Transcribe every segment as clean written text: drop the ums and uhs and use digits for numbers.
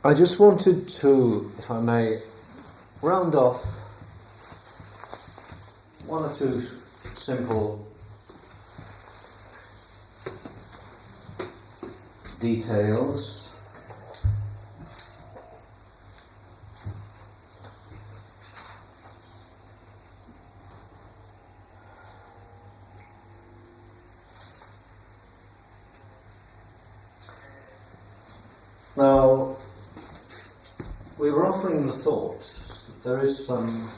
I just wanted to, if I may, round off one or two simple details. Now, we were offering the thought that there is some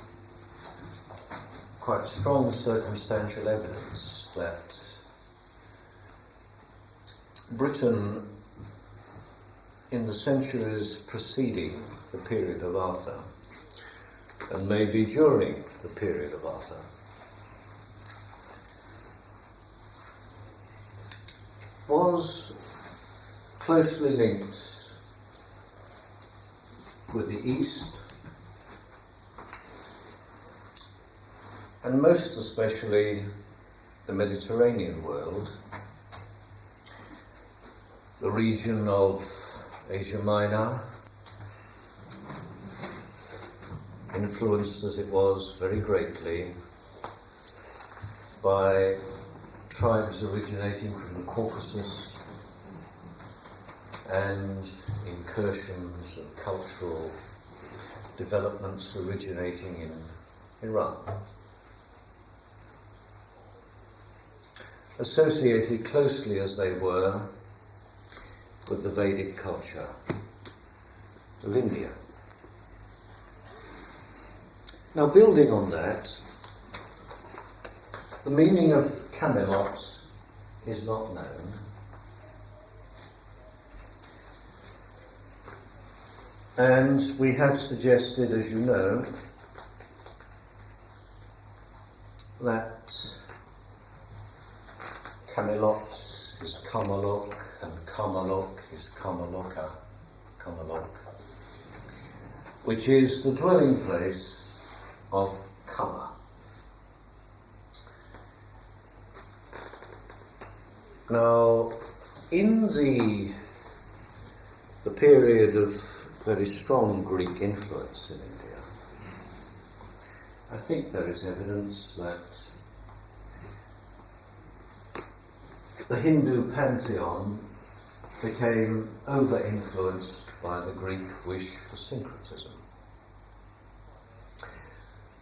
quite strong circumstantial evidence that Britain, in the centuries preceding the period of Arthur, and maybe during the period of Arthur, was closely linked with the East, and most especially the Mediterranean world, the region of Asia Minor, influenced as it was very greatly by tribes originating from the Caucasus and incursions and cultural developments originating in Iran, associated closely as they were with the Vedic culture of India. Now, building on that, the meaning of Camelot is not known. And we have suggested, as you know, that Camelot is Kamalok and Kamalok is Kamaloka, Kamalok, which is the dwelling place of Kama. Now, in the period of very strong Greek influence in India, I think there is evidence that the Hindu pantheon became over-influenced by the Greek wish for syncretism.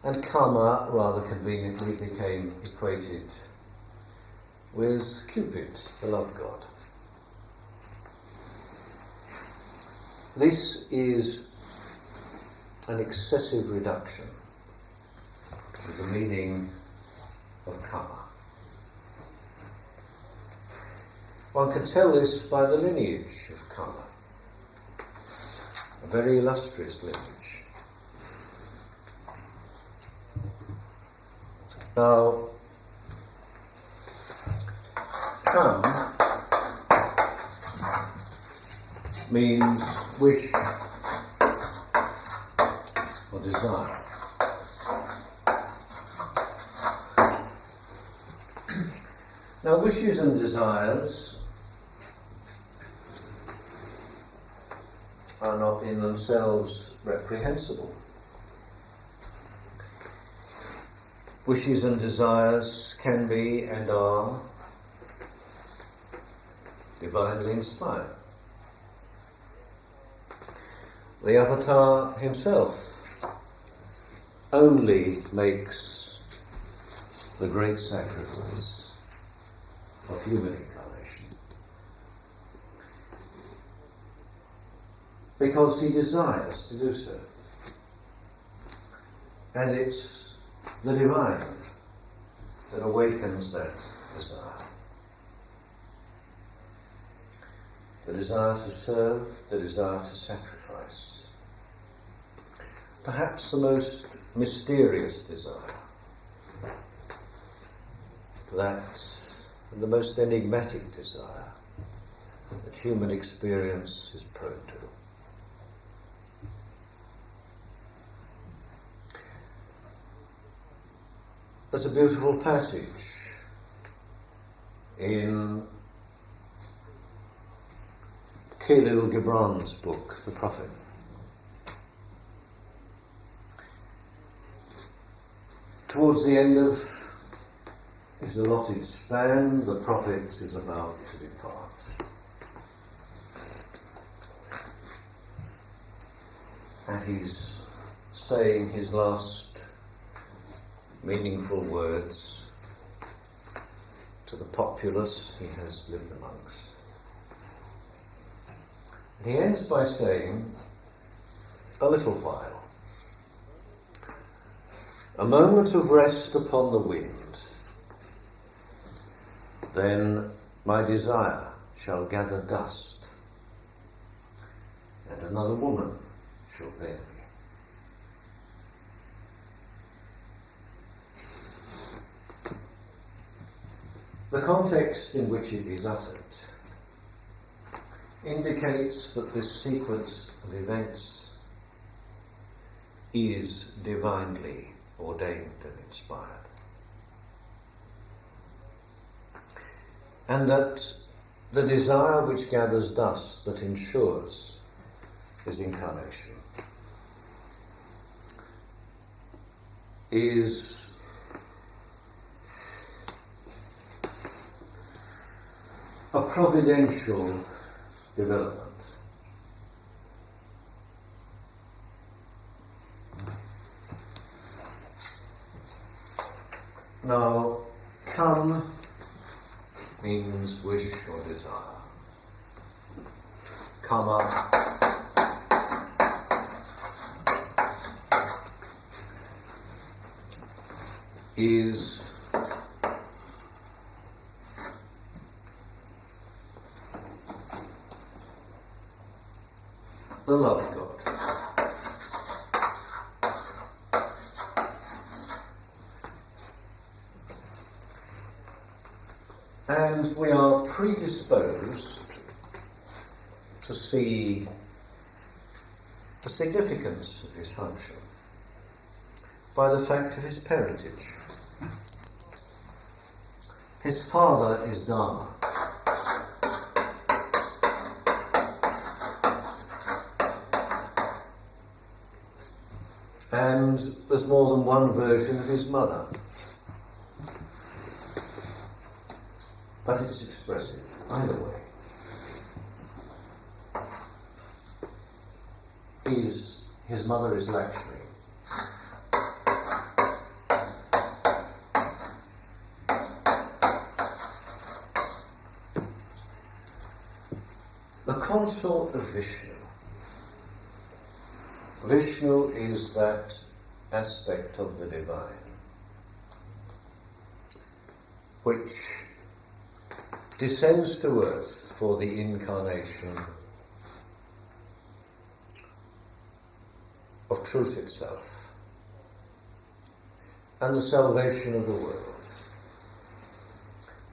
And Kama rather conveniently became equated with Cupid, the love god. This is an excessive reduction of the meaning of Kama. One can tell this by the lineage of Kama, a very illustrious lineage. Now, Kam means wish or desire. Now, wishes and desires are not in themselves reprehensible. Wishes and desires can be and are divinely inspired. The Avatar himself only makes the great sacrifice of human incarnation because he desires to do so. And it's the divine that awakens that desire. The desire to serve, the desire to sacrifice. Perhaps the most mysterious desire, that the most enigmatic desire that human experience is prone to. There's a beautiful passage in Khalil Gibran's book, The Prophet. Towards the end of his allotted span, the Prophet is about to depart. And he's saying his last meaningful words to the populace he has lived amongst. And he ends by saying, a little while, a moment of rest upon the wind, then my desire shall gather dust, and another woman shall bear me. The context in which it is uttered indicates that this sequence of events is divinely ordained and inspired, and that the desire which gathers dust that ensures his incarnation is a providential development. Now, come means wish or desire. Come up is the love God. And we are predisposed to see the significance of his function by the fact of his parentage. His father is Dharma. And there's more than one version of his mother. But it's expressive, either way. His mother is Lakshmi. The consort of Vishnu. Vishnu is that aspect of the divine which descends to earth for the incarnation of truth itself and the salvation of the world.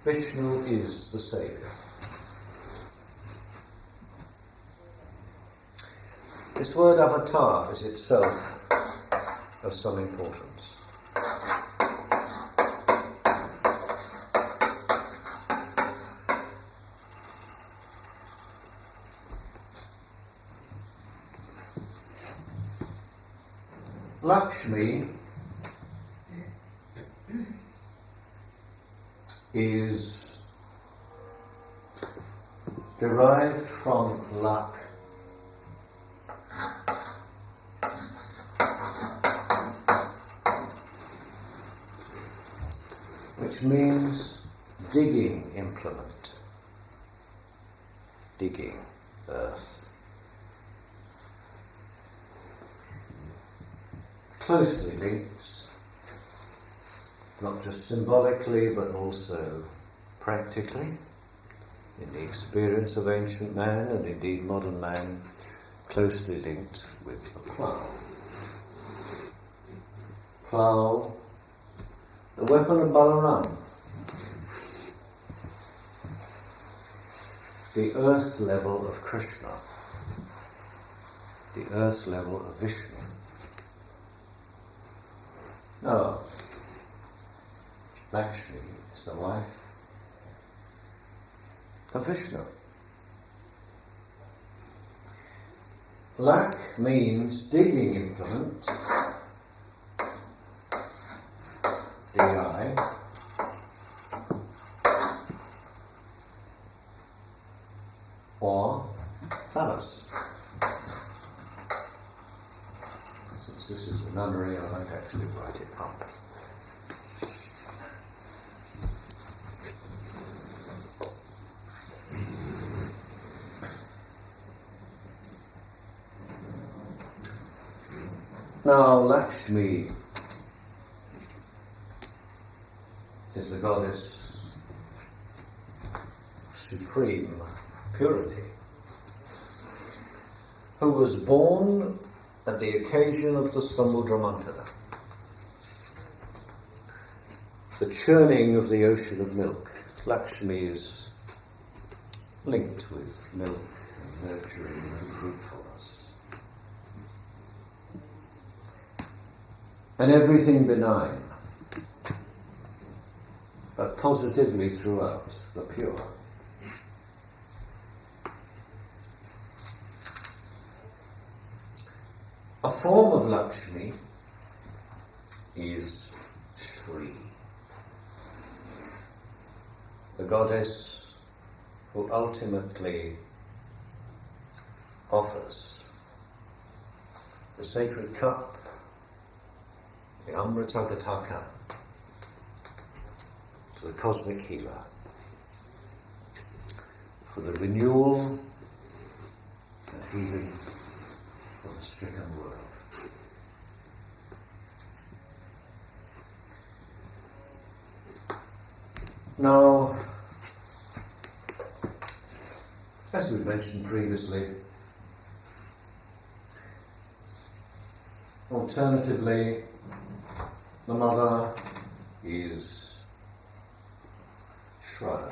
Vishnu is the Saviour. This word avatar is itself of some importance. Lakshmi is derived from Lak, which means digging implement, digging earth. Closely linked, not just symbolically but also practically, in the experience of ancient man and indeed modern man, closely linked with the plough. Plough, the weapon of Balaram, the earth level of Krishna, the earth level of Vishnu. No, Lakshmi is the wife of Vishnu. Lak means digging implement, D-I, or phallus. Since this is a nunnery, I won't actually write it up. Now, Lakshmi is the goddess of supreme purity, who was born at the occasion of the Samudra Mantana, the churning of the ocean of milk. Lakshmi is linked with milk and nurturing and fruitfulness. And everything benign, but positively throughout, the pure. A form of Lakshmi is Shri, the goddess who ultimately offers the sacred cup, the Amritagataka, to the cosmic healer, for the renewal and healing of the stricken world. Now, as we mentioned previously, alternatively, the mother is Shraddha.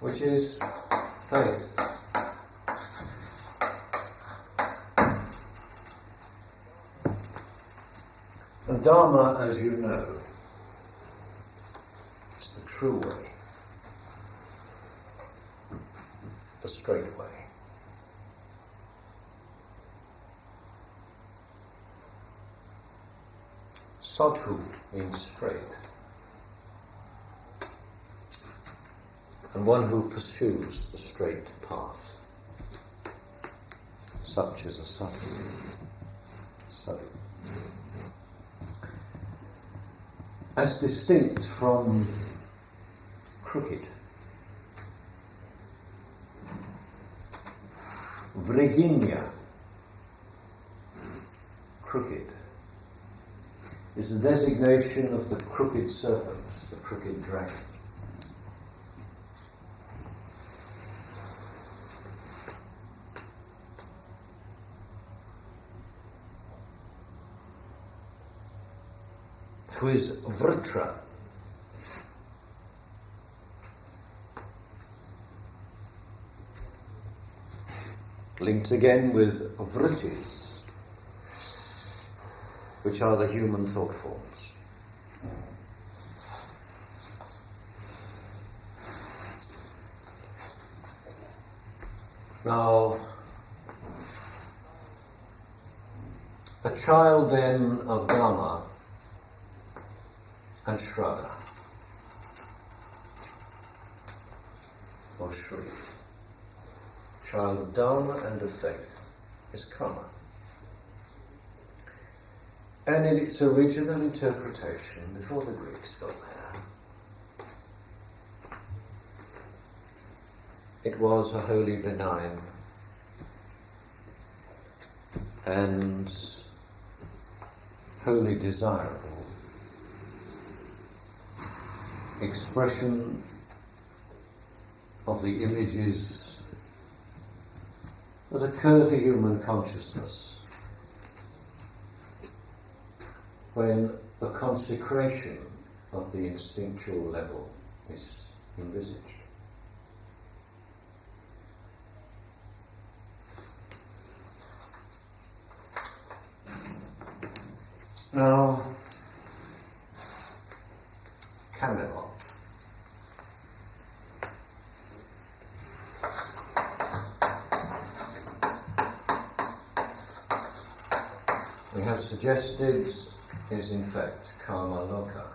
Which is faith. And Dharma, as you know, is the true way. The straight way. Sadhu means straight, and one who pursues the straight path. Such is a sadhu. Sadhu. As distinct from crooked. Vriginya, crooked, is the designation of the crooked serpents, the crooked dragon. Who is Vritra, linked again with vrittis, which are the human thought forms. Now, a child then of Dharma and Shraddha, or Shri, child of Dharma and of faith, is Kama. And in its original interpretation, before the Greeks got there, it was a wholly benign and wholly desirable expression of the images that occur to human consciousness when the consecration of the instinctual level is envisaged. Now, suggested, is in fact Kama Loka.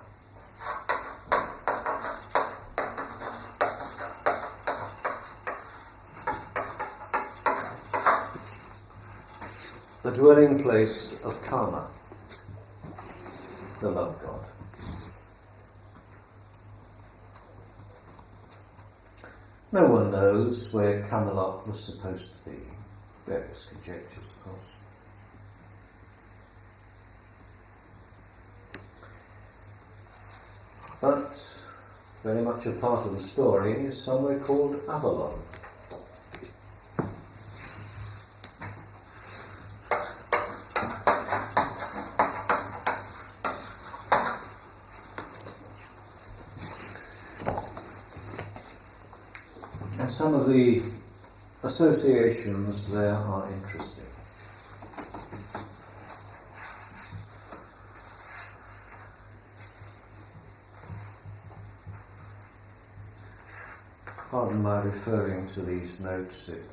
The dwelling place of Kama, the love god. No one knows where Camelot was supposed to be. Various conjectures, of course. But very much a part of the story is somewhere called Avalon. And some of the associations there are interesting. Pardon my referring to these notes, it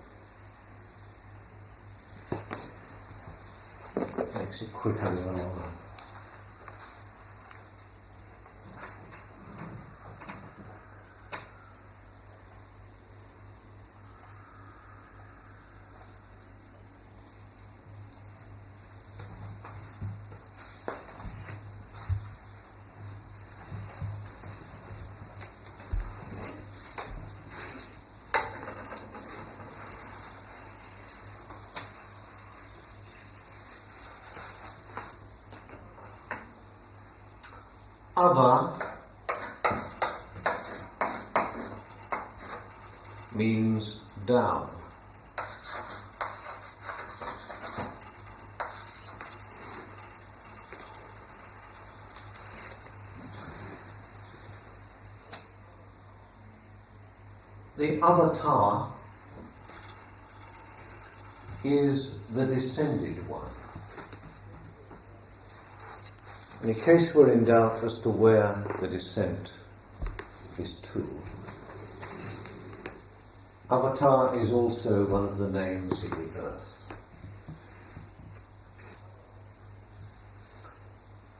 makes it quicker than all. Ava means down. The avatar is the descended one. And in case we're in doubt as to where the descent is true, Avatar is also one of the names of the earth.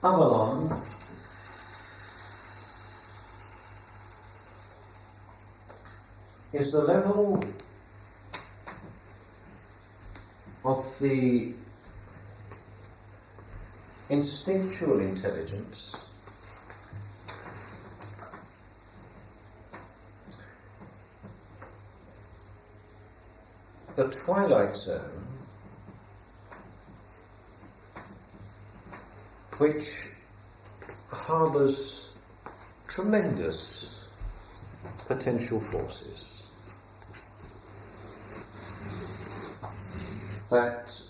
Avalon is the level of the instinctual intelligence the twilight zone which harbours tremendous potential forces that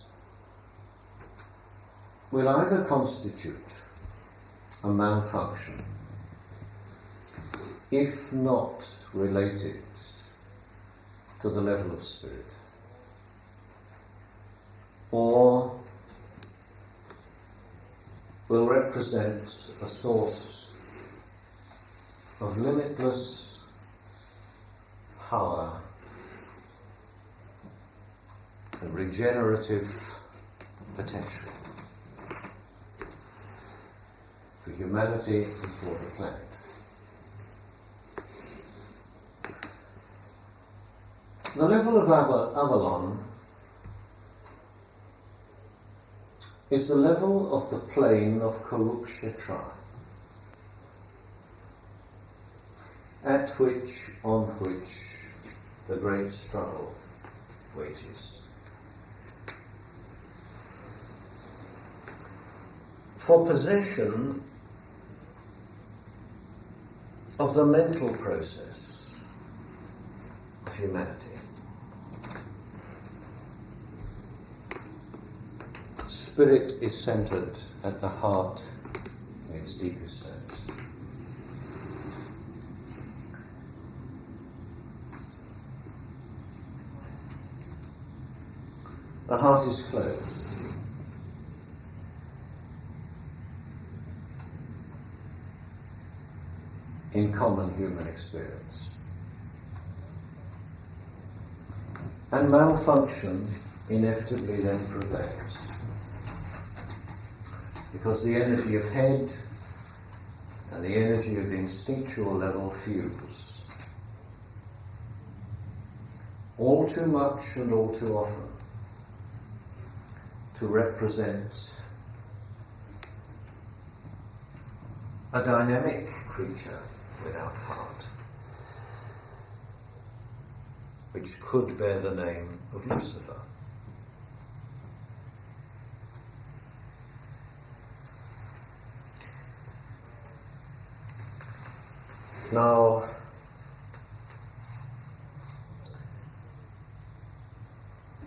will either constitute a malfunction, if not related to the level of spirit, or will represent a source of limitless power and regenerative potential for humanity and for the planet. The level of Avalon is the level of the plane of Kurukshetra, on which the great struggle wages. For possession of the mental process of humanity. Spirit is centred at the heart in its deepest sense. The heart is closed. In common human experience. And malfunction inevitably then prevails. because the energy of head and the energy of the instinctual level fuse. All too much and all too often to represent a dynamic creature without heart, which could bear the name of Lucifer. Now,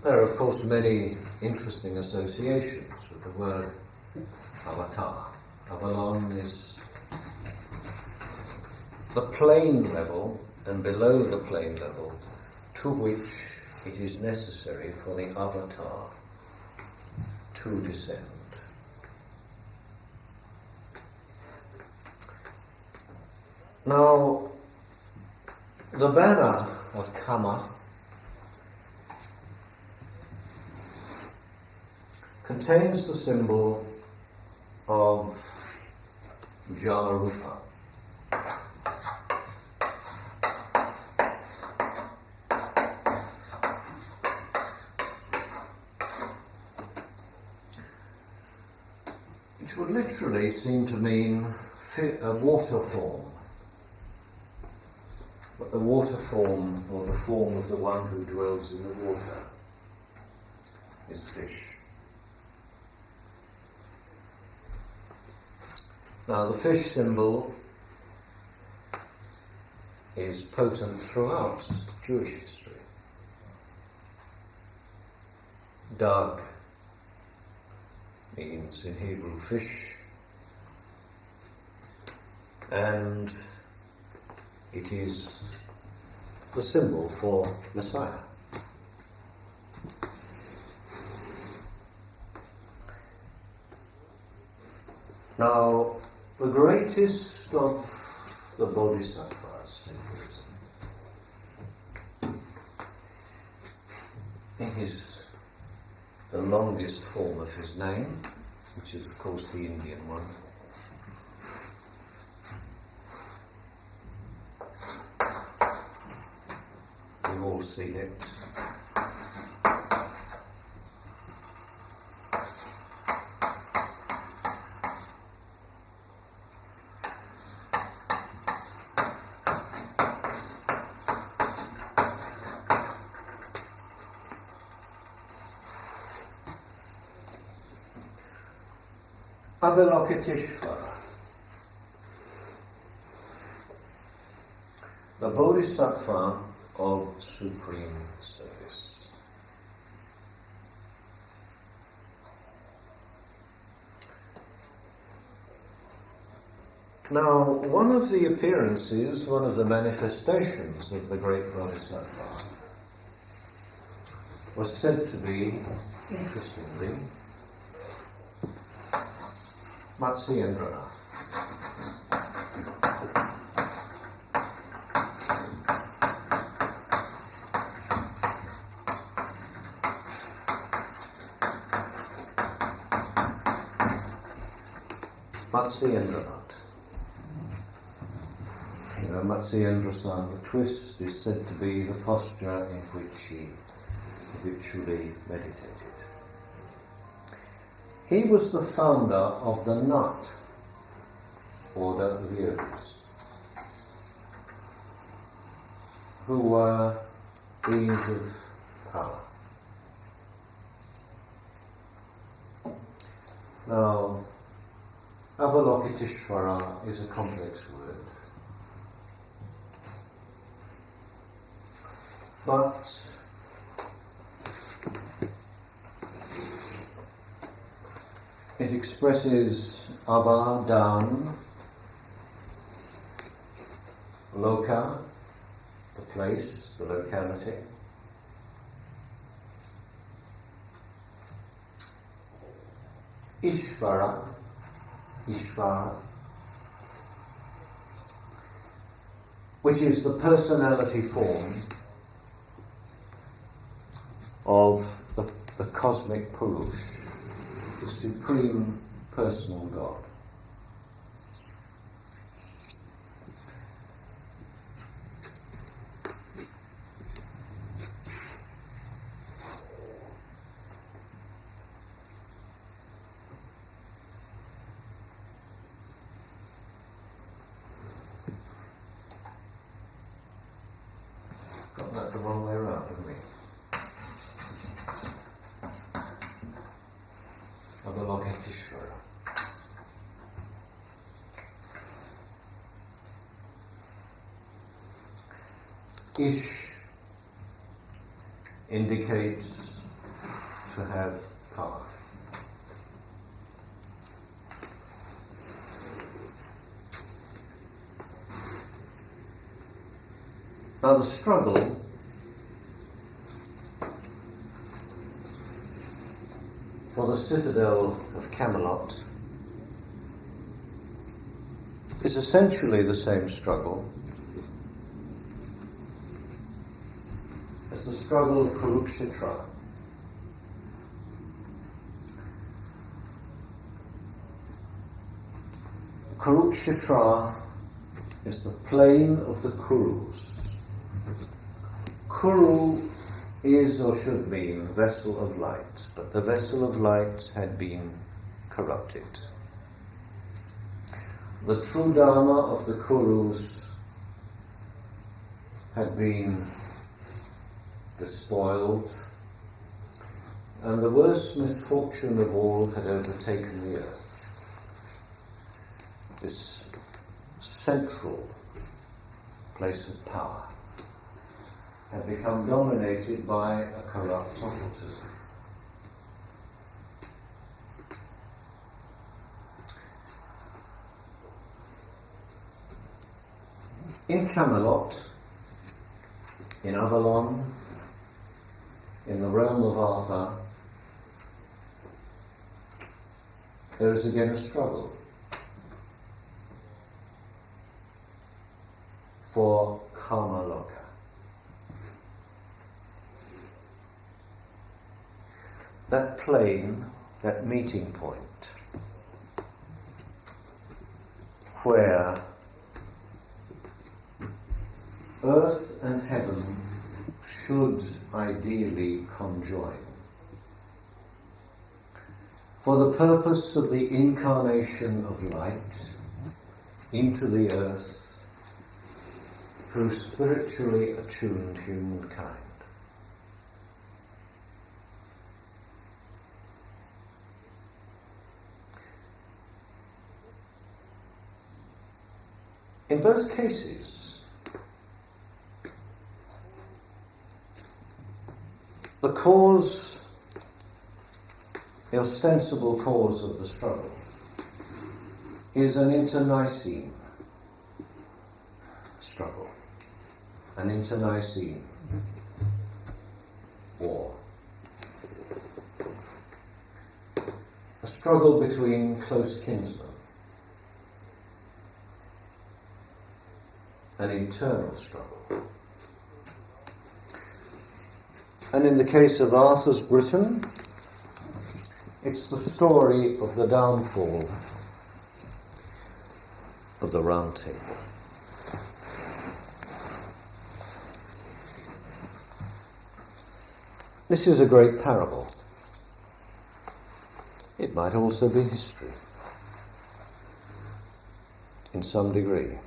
there are of course many interesting associations with the word avatar. Avalon is the plane level, and below the plane level to which it is necessary for the avatar to descend. Now, the banner of Kama contains the symbol of Jalarupa. Which would literally seem to mean a water form. But the water form, or the form of the one who dwells in the water, is fish. Now the fish symbol is potent throughout Jewish history. Dag means in Hebrew fish, and it is the symbol for Messiah. Now, the greatest of the Bodhisattvas in the longest form of his name, which is of course the Indian one, we've all seen it. Avalokiteshvara, the Bodhisattva of supreme service. Now, one of the appearances, one of the manifestations of the great Bodhisattva was said to be, interestingly, Matsyendranath. Matsyendranath. You know, Matsyendrasan, the twist, is said to be the posture in which he habitually meditated. He was the founder of the Nat order of yogis, who were beings of power. Now, Avalokiteshvara is a complex word, but it expresses Ava, down, Loka, the place, the locality, Ishvara, which is the personality form of the cosmic Purush, the supreme personal God. Got that the wrong way around, haven't we? Avalokiteshvara. Ish indicates to have power. Now the struggle for the citadel of Camelot is essentially the same struggle as the struggle of Kurukshetra. Kurukshetra is the plain of the Kurus. Kuru is or should mean vessel of light, but the vessel of light had been corrupted. The true Dharma of the Kurus had been despoiled, and the worst misfortune of all had overtaken the earth. This central place of power had become dominated by a corrupt occultism. In Camelot, in Avalon, in the realm of Arthur, there is again a struggle for Kamaloka. That plane, that meeting point, where earth and heaven should ideally conjoin, for the purpose of the incarnation of light into the earth through spiritually attuned humankind. In both cases, the cause, the ostensible cause of the struggle, is an internecine struggle, an internecine war. A struggle between close kinsmen. An internal struggle. And in the case of Arthur's Britain, it's the story of the downfall of the Round Table. This is a great parable. It might also be history, in some degree.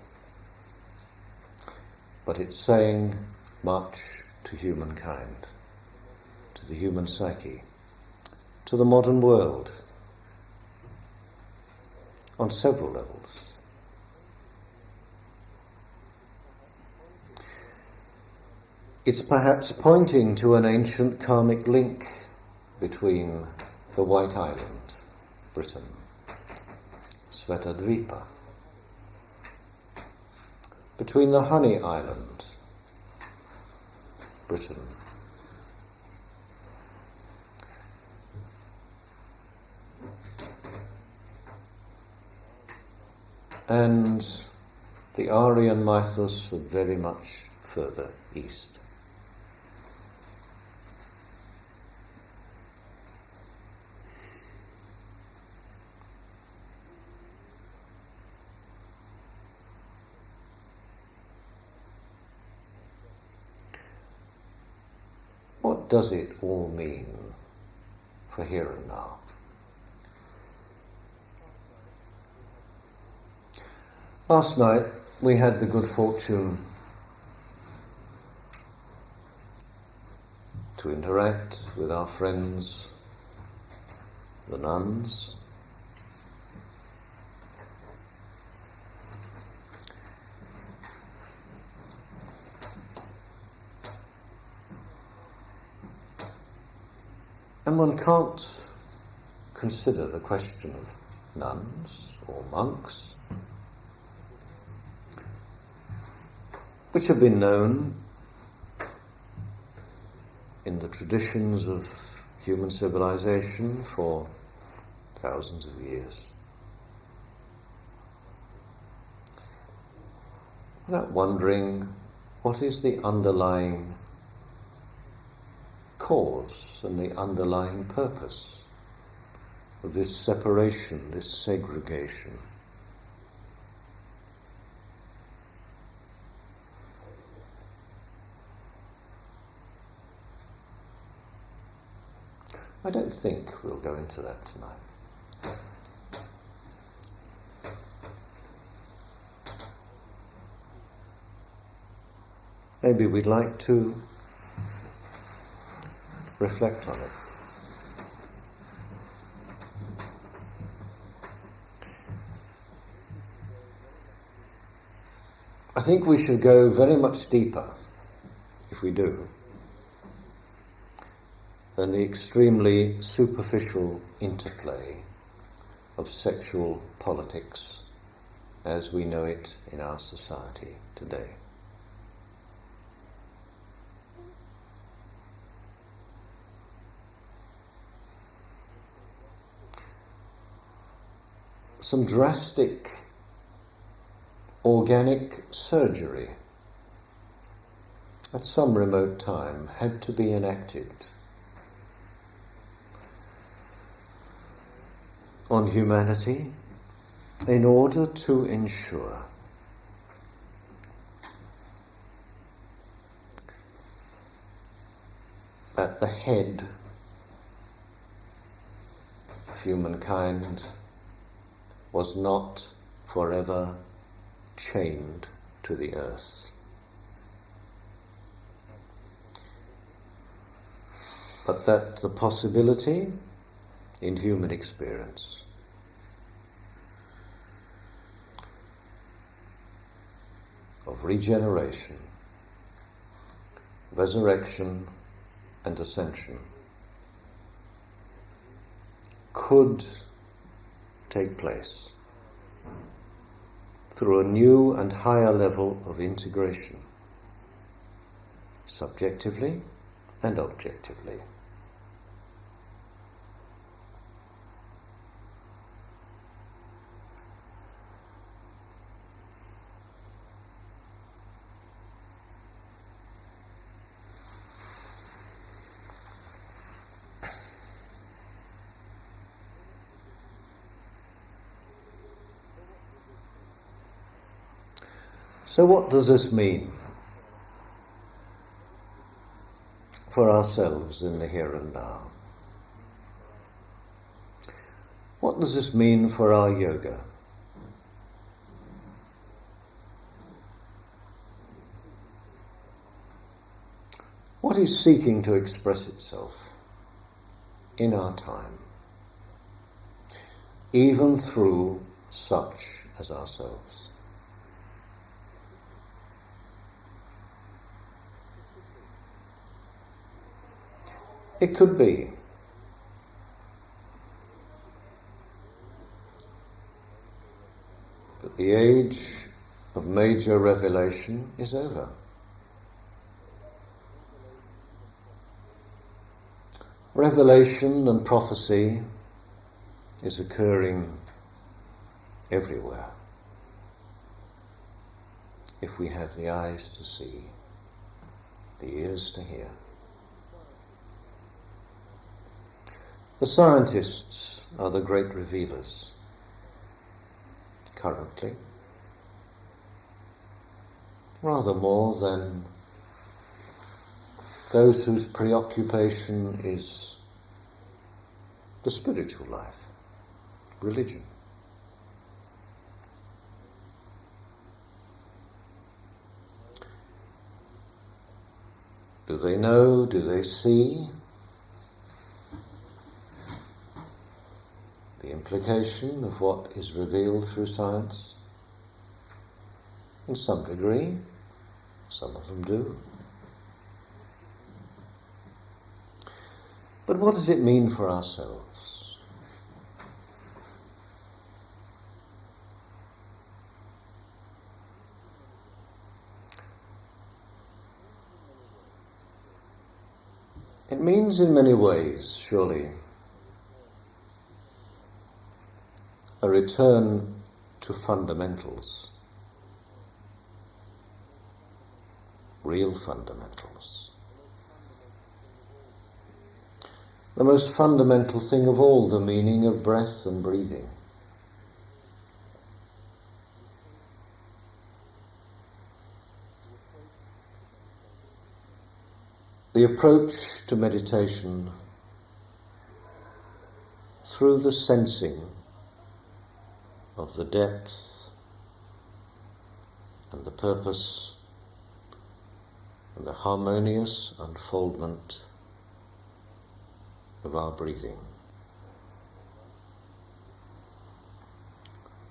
But it's saying much to humankind, to the human psyche, to the modern world, on several levels. It's perhaps pointing to an ancient karmic link between the White Island, Britain, Svetadvipa, between the Honey Island, Britain, and the Aryan mythos of very much further east. does it all mean for here and now? Last night we had the good fortune to interact with our friends, the nuns. And one can't consider the question of nuns or monks, which have been known in the traditions of human civilization for thousands of years, without wondering what is the underlying cause and the underlying purpose of this separation, this segregation. I don't think we'll go into that tonight. Maybe we'd like to reflect on it. I think we should go very much deeper, if we do, than the extremely superficial interplay of sexual politics as we know it in our society today. Some drastic organic surgery at some remote time had to be enacted on humanity in order to ensure that the head of humankind was not forever chained to the earth, but that the possibility in human experience of regeneration, resurrection and ascension could take place through a new and higher level of integration, subjectively and objectively. So what does this mean for ourselves in the here and now? What does this mean for our yoga? What is seeking to express itself in our time, even through such as ourselves? It could be that the age of major revelation is over. Revelation and prophecy is occurring everywhere if we have the eyes to see, the ears to hear. The scientists are the great revealers currently, rather more than those whose preoccupation is the spiritual life, religion. Do they know? Do they see the implication of what is revealed through science? In some degree, some of them do. But what does it mean for ourselves? It means in many ways, surely, a return to fundamentals, real fundamentals. The most fundamental thing of all, the meaning of breath and breathing. The approach to meditation through the sensing of the depth and the purpose and the harmonious unfoldment of our breathing.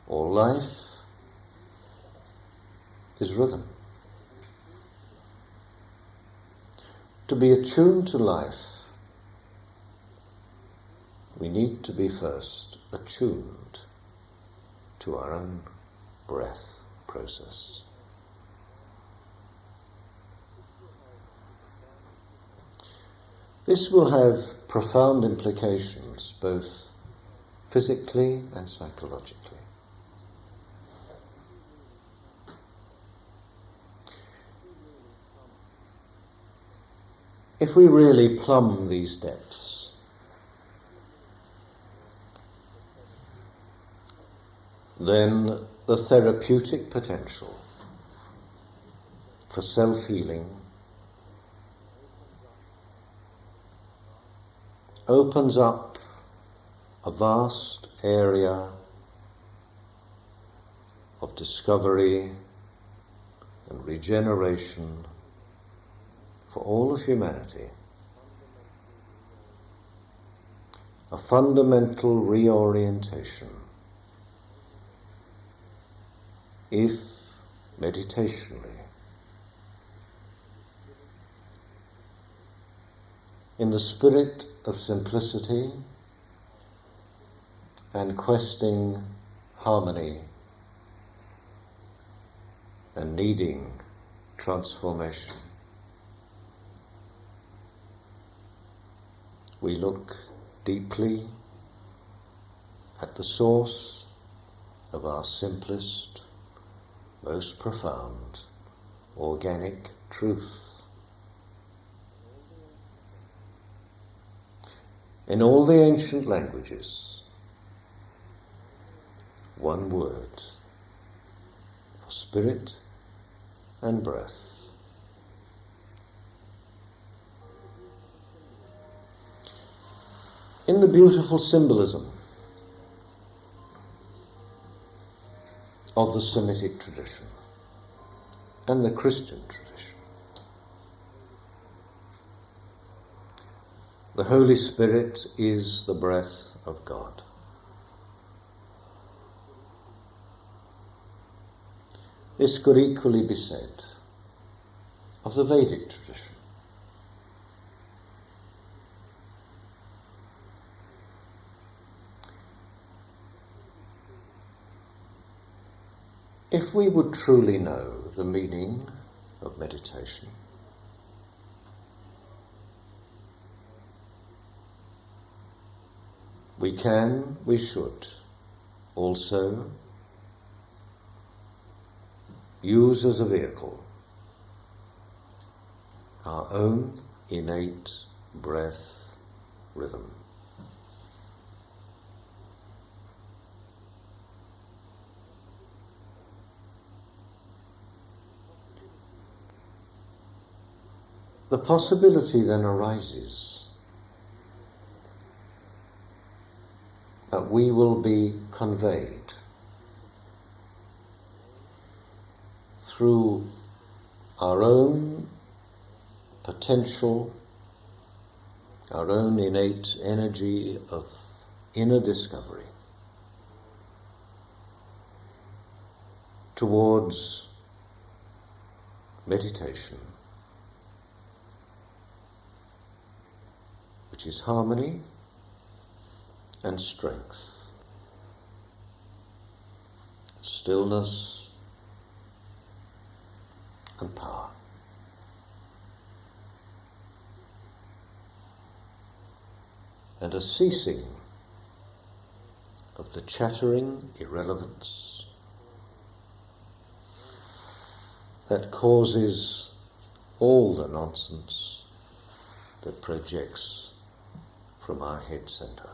All life is rhythm. To be attuned to life, we need to be first attuned to our own breath process. This will have profound implications both physically and psychologically. If we really plumb these depths, then the therapeutic potential for self-healing opens up a vast area of discovery and regeneration for all of humanity. A fundamental reorientation, if meditationally, in the spirit of simplicity and questing harmony and needing transformation. We look deeply at the source of our simplest, most profound, organic truth. In all the ancient languages, one word for spirit and breath. In the beautiful symbolism of the Semitic tradition and the Christian tradition, the Holy Spirit is the breath of God. This could equally be said of the Vedic tradition. If we would truly know the meaning of meditation, we should also use as a vehicle our own innate breath rhythm. the possibility then arises that we will be conveyed through our own potential, our own innate energy of inner discovery towards meditation, which is harmony and strength, stillness and power. And a ceasing of the chattering irrelevance that causes all the nonsense that projects from our head center.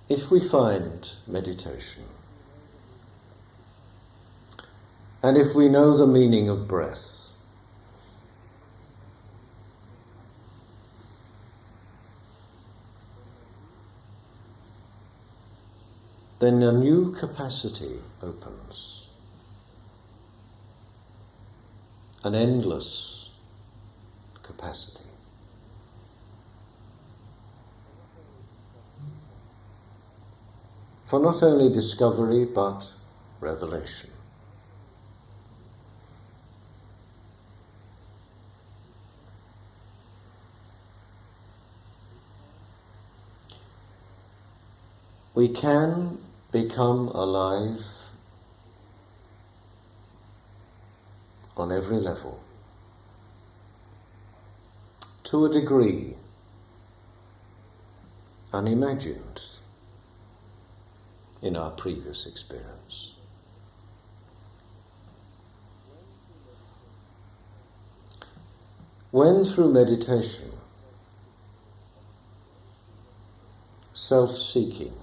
If we find meditation, and if we know the meaning of breath, then a new capacity opens, an endless capacity. For not only discovery but revelation. We can become alive on every level, to a degree unimagined in our previous experience. When through meditation, self-seeking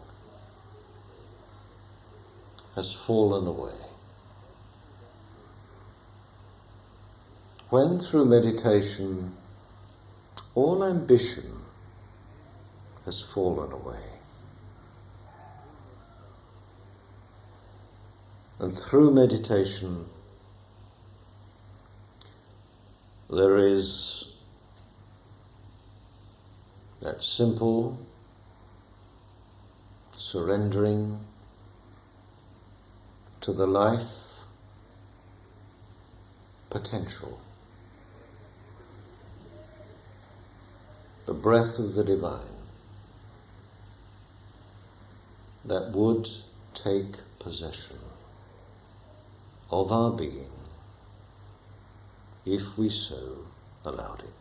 has fallen away, when through meditation all ambition has fallen away, and through meditation there is that simple surrendering to the life potential, the breath of the divine that would take possession of our being if we so allowed it.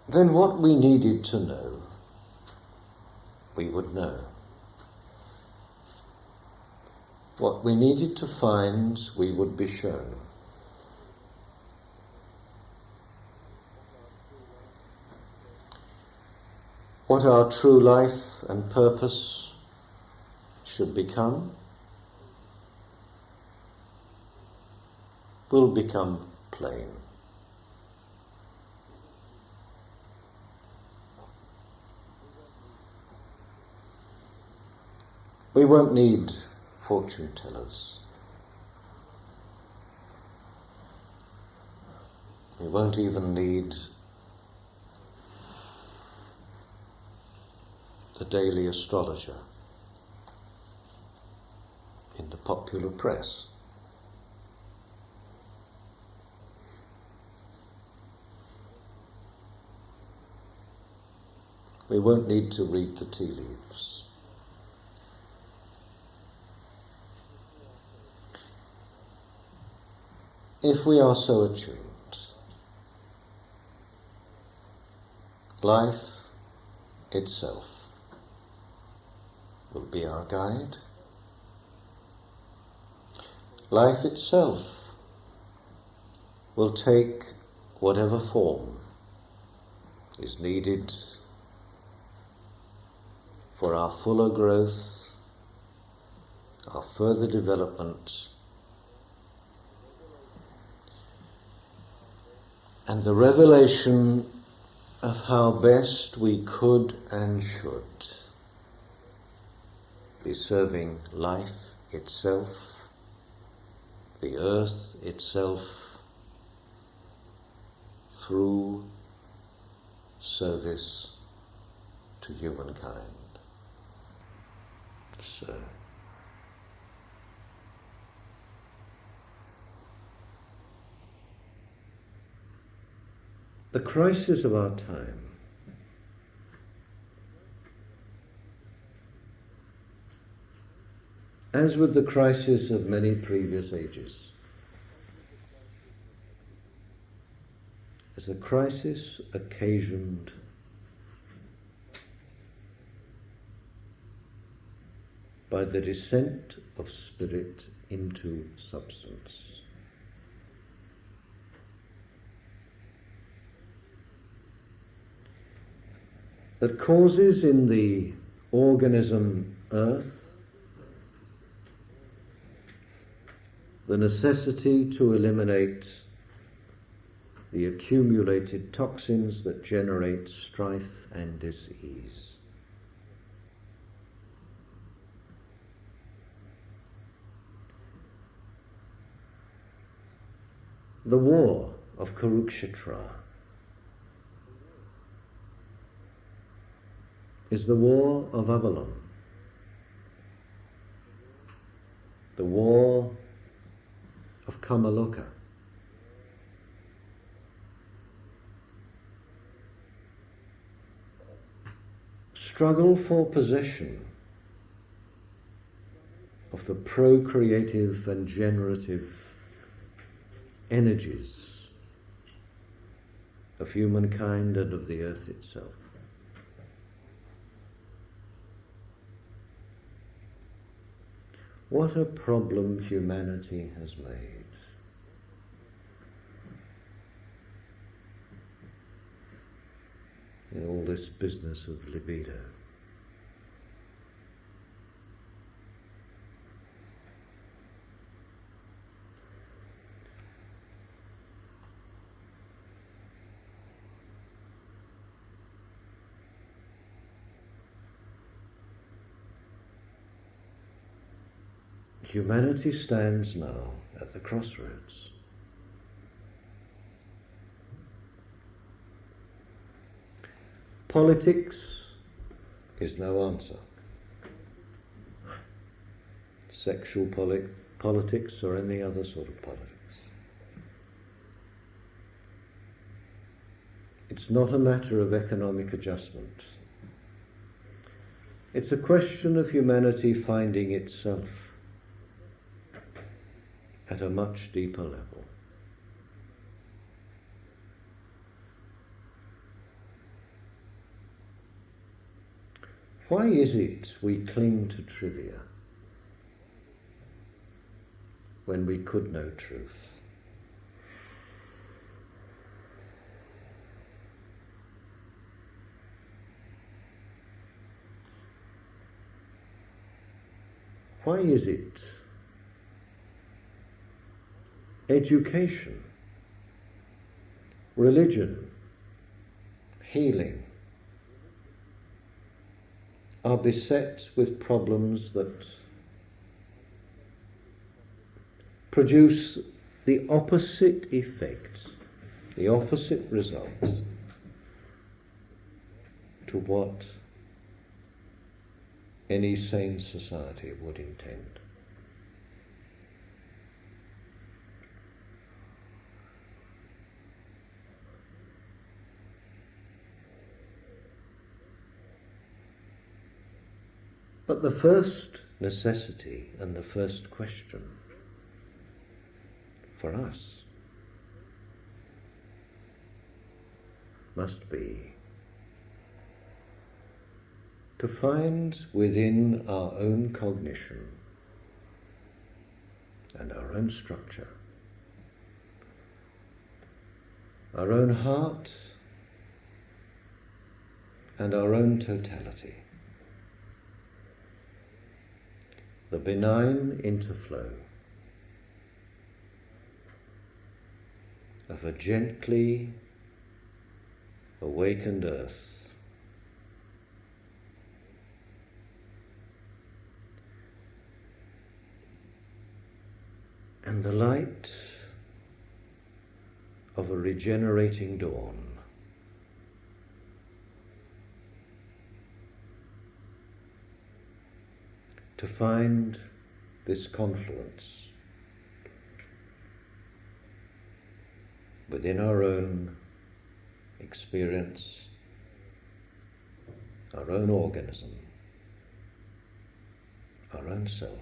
Then what we needed to know, we would know. What we needed to find, we would be shown. What our true life and purpose should become will become plain. We won't need fortune tellers. We won't even need the daily astrologer in the popular press. We won't need to read the tea leaves. If we are so attuned, life itself will be our guide. Life itself will take whatever form is needed for our fuller growth, our further development, and the revelation of how best we could and should be serving life itself, the earth itself, through service to humankind. So, the crisis of our time as with the crisis of many previous ages, is a crisis occasioned by the descent of spirit into substance. That causes in the organism earth the necessity to eliminate the accumulated toxins that generate strife and dis-ease. The war of Kurukshetra is the war of Avalon, the war of Kamaloka. Struggle for possession of the procreative and generative energies of humankind and of the earth itself. What a problem humanity has made. In all this business of libido. Humanity stands now at the crossroads. Politics is no answer. Sexual politics or any other sort of politics. It's not a matter of economic adjustment. It's a question of humanity finding itself at a much deeper level. Why is it we cling to trivia when we could know truth? Why is it education, religion, healing are beset with problems that produce the opposite effect, the opposite result to what any sane society would intend? But the first necessity and the first question for us must be, to find within our own cognition and our own structure, our own heart and our own totality, the benign interflow of a gently awakened earth, and the light of a regenerating dawn. To find this confluence within our own experience, our own organism, our own self.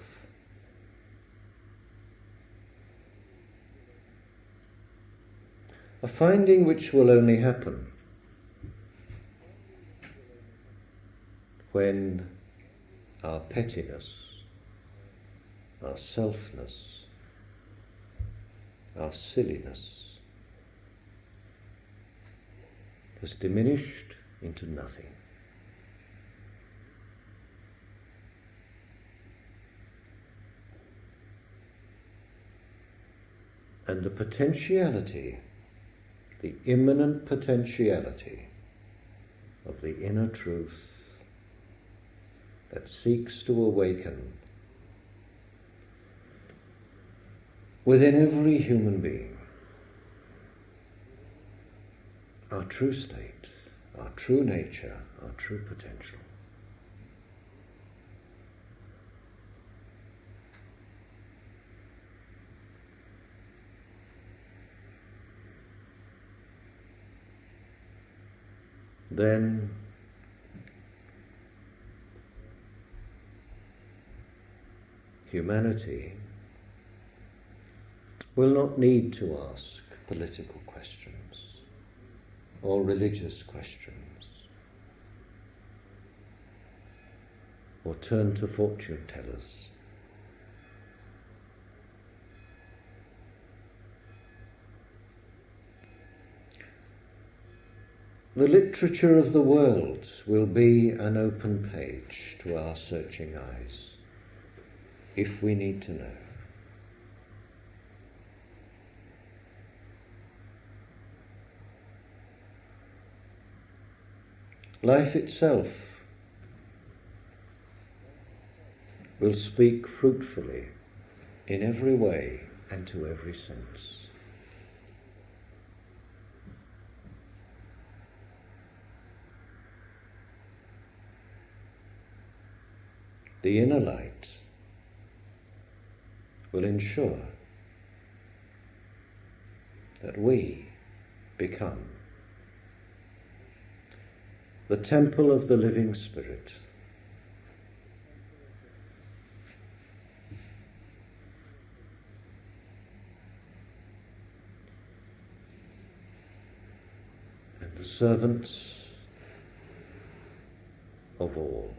A finding which will only happen when our pettiness, our selfness, our silliness has diminished into nothing. And the potentiality, the immanent potentiality of the inner truth that seeks to awaken within every human being our true state, our true nature, our true potential. Then humanity will not need to ask political questions or religious questions or turn to fortune tellers. The literature of the world will be an open page to our searching eyes, if we need to know. Life itself will speak fruitfully in every way and to every sense. The inner light will ensure that we become the temple of the living Spirit, and the servants of all.